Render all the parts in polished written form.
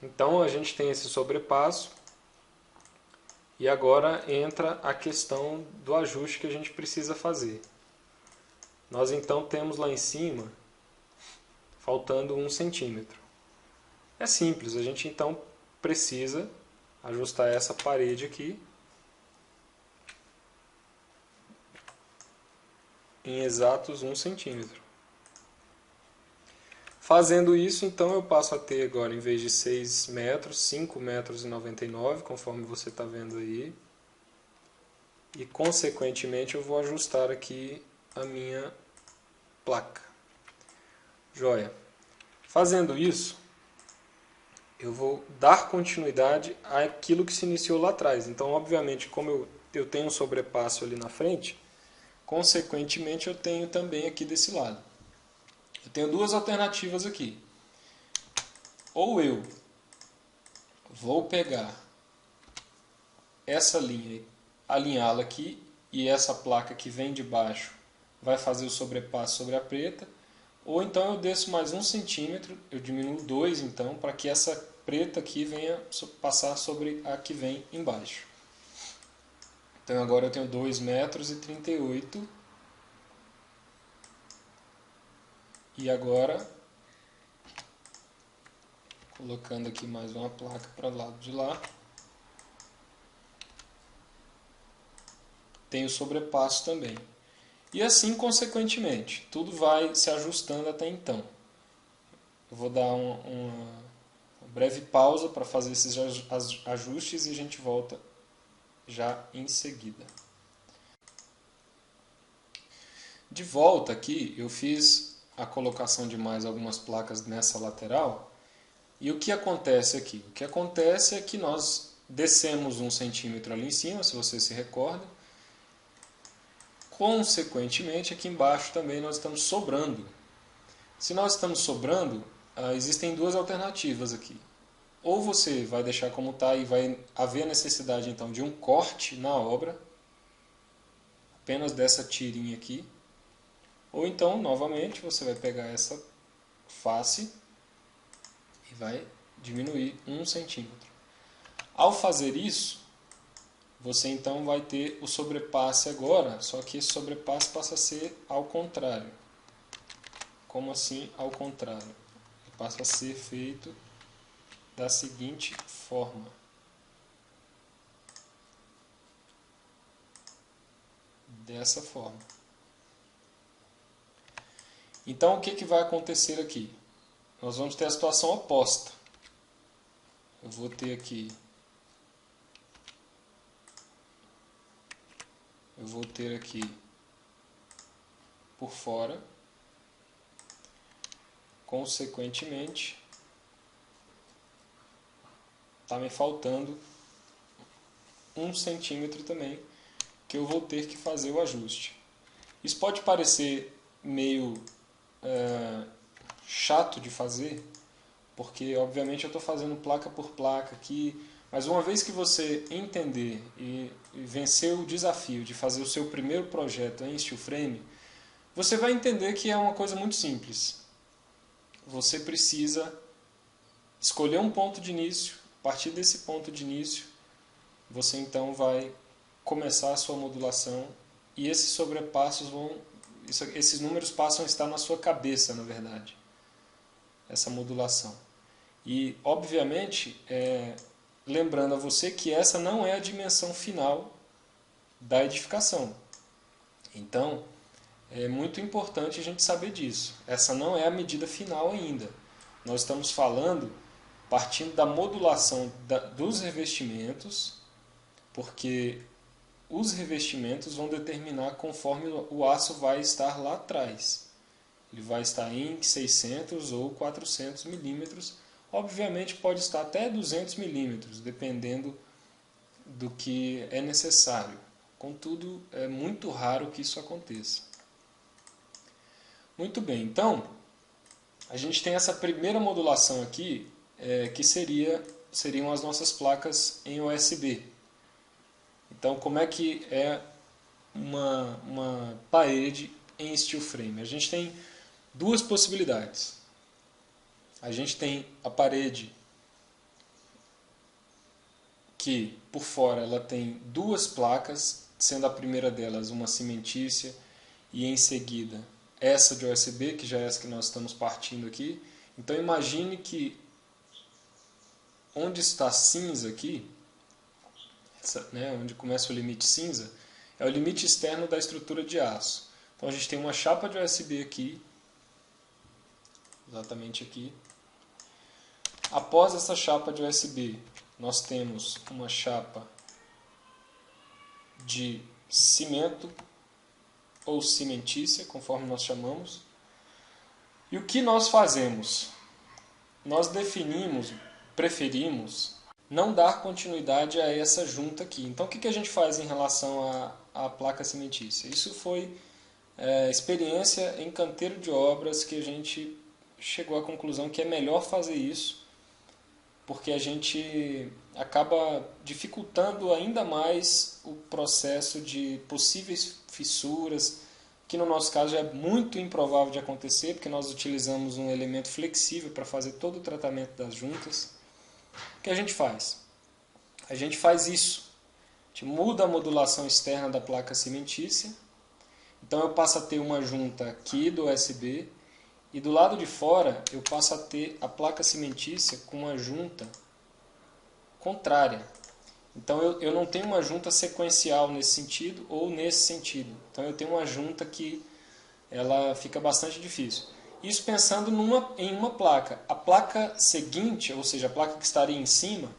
Então a gente tem esse sobrepasso e agora entra a questão do ajuste que a gente precisa fazer. Nós então temos lá em cima faltando 1 centímetro. É simples, a gente então precisa ajustar essa parede aqui em exatos 1 centímetro. Fazendo isso, então eu passo a ter agora, em vez de 6 metros, 5 metros e 99, conforme você está vendo aí. E, consequentemente, eu vou ajustar aqui a minha placa. Joia. Fazendo isso, eu vou dar continuidade àquilo que se iniciou lá atrás. Então, obviamente, como eu tenho um sobrepasso ali na frente, consequentemente eu tenho também aqui desse lado. Eu tenho duas alternativas aqui. Ou eu vou pegar essa linha, alinhá-la aqui, e essa placa que vem de baixo vai fazer o sobrepasso sobre a preta, ou então eu desço mais 1 centímetro, eu diminuo 2 então, para que essa preta aqui venha passar sobre a que vem embaixo. Então agora eu tenho 2 metros e 38, e agora, colocando aqui mais uma placa para o lado de lá, tem o sobrepasso também. E assim, consequentemente, tudo vai se ajustando até então. Eu vou dar uma breve pausa para fazer esses ajustes e a gente volta já em seguida. De volta aqui, eu fiz a colocação de mais algumas placas nessa lateral. E o que acontece aqui? O que acontece é que nós descemos 1 centímetro ali em cima, se você se recorda. Consequentemente, aqui embaixo também nós estamos sobrando. Se nós estamos sobrando, existem duas alternativas aqui. Ou você vai deixar como está e vai haver a necessidade então de um corte na obra, apenas dessa tirinha aqui. Ou então, novamente, você vai pegar essa face e vai diminuir 1 centímetro. Ao fazer isso, você então vai ter o sobrepasse agora, só que esse sobrepasse passa a ser ao contrário. Como assim ao contrário? Ele passa a ser feito da seguinte forma. Dessa forma. Então o que vai acontecer aqui? Nós vamos ter a situação oposta. Eu vou ter aqui... Eu vou ter aqui por fora, consequentemente, está me faltando 1 centímetro também, que eu vou ter que fazer o ajuste. Isso pode parecer meio chato de fazer, porque obviamente eu estou fazendo placa por placa aqui, mas uma vez que você entender e vencer o desafio de fazer o seu primeiro projeto em steel frame, você vai entender que é uma coisa muito simples. Você precisa escolher um ponto de início, a partir desse ponto de início, você então vai começar a sua modulação e esses sobrepassos esses números passam a estar na sua cabeça, na verdade, essa modulação. E, obviamente, lembrando a você que essa não é a dimensão final da edificação. Então, é muito importante a gente saber disso. Essa não é a medida final ainda. Nós estamos falando, partindo da modulação dos revestimentos, porque os revestimentos vão determinar conforme o aço vai estar lá atrás. Ele vai estar em 600 ou 400 milímetros. Obviamente pode estar até 200 milímetros, dependendo do que é necessário. Contudo, é muito raro que isso aconteça. Muito bem, então, a gente tem essa primeira modulação aqui, que seriam as nossas placas em USB. Então, como é que é uma parede em steel frame? A gente tem duas possibilidades. A gente tem a parede que por fora ela tem duas placas, sendo a primeira delas uma cimentícia e em seguida essa de USB, que já é essa que nós estamos partindo aqui. Então imagine que onde está cinza aqui, onde começa o limite cinza, é o limite externo da estrutura de aço. Então a gente tem uma chapa de USB aqui, exatamente aqui. Após essa chapa de USB, nós temos uma chapa de cimento ou cimentícia, conforme nós chamamos. E o que nós fazemos? Nós preferimos não dar continuidade a essa junta aqui. Então o que a gente faz em relação à placa cimentícia? Isso foi experiência em canteiro de obras que a gente chegou à conclusão que é melhor fazer isso, porque a gente acaba dificultando ainda mais o processo de possíveis fissuras, que no nosso caso é muito improvável de acontecer, porque nós utilizamos um elemento flexível para fazer todo o tratamento das juntas. O que a gente faz? A gente faz isso. A gente muda a modulação externa da placa cimentícia. Então eu passo a ter uma junta aqui do USB e do lado de fora eu passo a ter a placa cimentícia com uma junta contrária. Então eu não tenho uma junta sequencial nesse sentido ou nesse sentido. Então eu tenho uma junta que ela fica bastante difícil. Isso pensando em uma placa. A placa seguinte, ou seja, a placa que estaria em cima,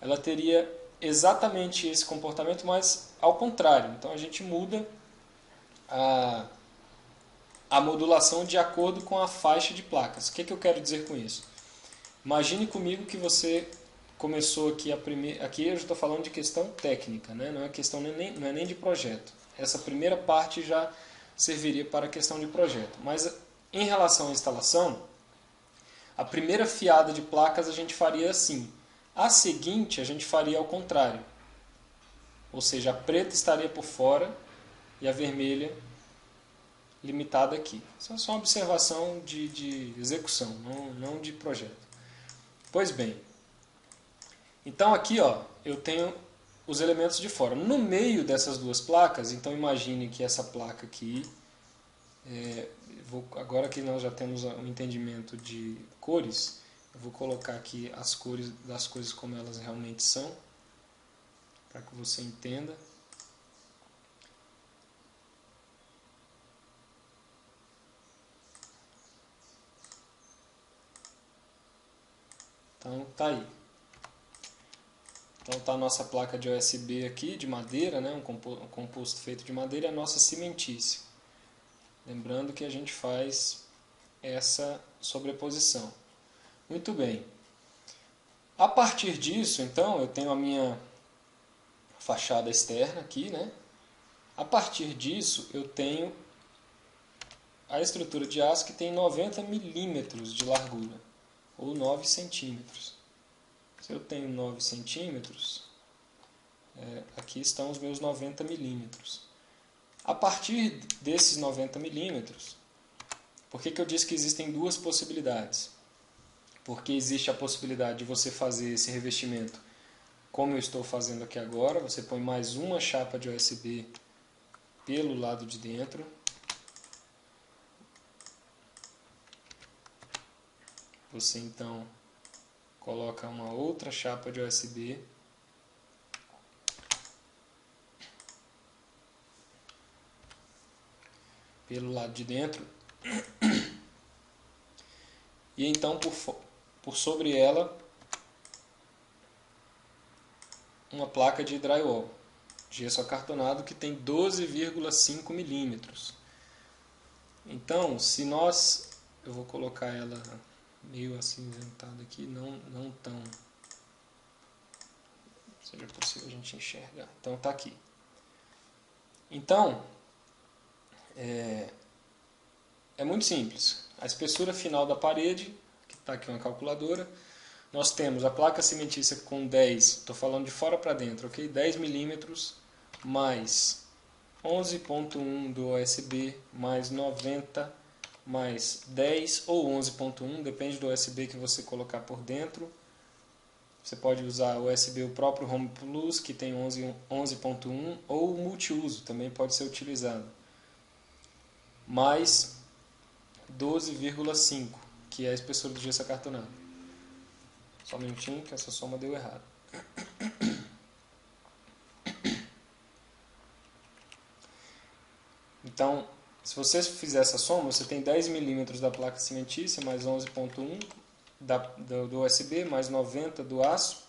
ela teria exatamente esse comportamento, mas ao contrário. Então a gente muda a modulação de acordo com a faixa de placas. O que eu quero dizer com isso? Imagine comigo que você começou aqui aqui eu estou falando de questão técnica, né? Não é questão não é nem de projeto. Essa primeira parte já serviria para a questão de projeto. Mas em relação à instalação, a primeira fiada de placas a gente faria assim. A seguinte a gente faria ao contrário. Ou seja, a preta estaria por fora e a vermelha limitada aqui. Isso é só uma observação de execução, não de projeto. Pois bem, então aqui eu tenho os elementos de fora. No meio dessas duas placas, então imagine que essa placa aqui, agora que nós já temos um entendimento de cores, eu vou colocar aqui as cores das coisas como elas realmente são, para que você entenda. Então tá aí. Então está a nossa placa de USB aqui, de madeira, né? um composto feito de madeira, e a nossa cimentícia. Lembrando que a gente faz essa sobreposição. Muito bem. A partir disso, então, eu tenho a minha fachada externa aqui, né? A partir disso, eu tenho a estrutura de aço que tem 90 milímetros de largura, ou 9 centímetros. Se eu tenho 9 centímetros, aqui estão os meus 90 milímetros. A partir desses 90 milímetros, por que eu disse que existem duas possibilidades? Porque existe a possibilidade de você fazer esse revestimento como eu estou fazendo aqui agora. Você põe mais uma chapa de USB pelo lado de dentro. Você então coloca uma outra chapa de USB pelo lado de dentro e então por sobre ela uma placa de drywall, gesso acartonado, que tem 12,5 milímetros. Então, eu vou colocar ela meio acinzentada aqui, não tão seja possível a gente enxergar. Então está aqui. Então é muito simples. A espessura final da parede, que está aqui uma calculadora, nós temos a placa cimentícia com 10, estou falando de fora para dentro, ok? 10 milímetros mais 11.1 do USB mais 90 mais 10 ou 11.1, depende do USB que você colocar por dentro, Você pode usar o USB, o próprio Home Plus, que tem 11.1, ou o multiuso, também pode ser utilizado. Mais 12,5, que é a espessura do gesso acartonado. Só um minutinho que essa soma deu errado. Então, se você fizer essa soma, você tem 10 milímetros da placa cimentícia, mais 11.1 do USB, mais 90 do aço,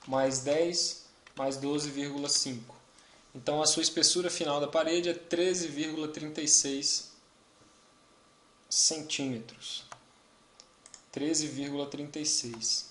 mais 10, mais 12,5. Então, a sua espessura final da parede é 13,36 centímetros. 13,36.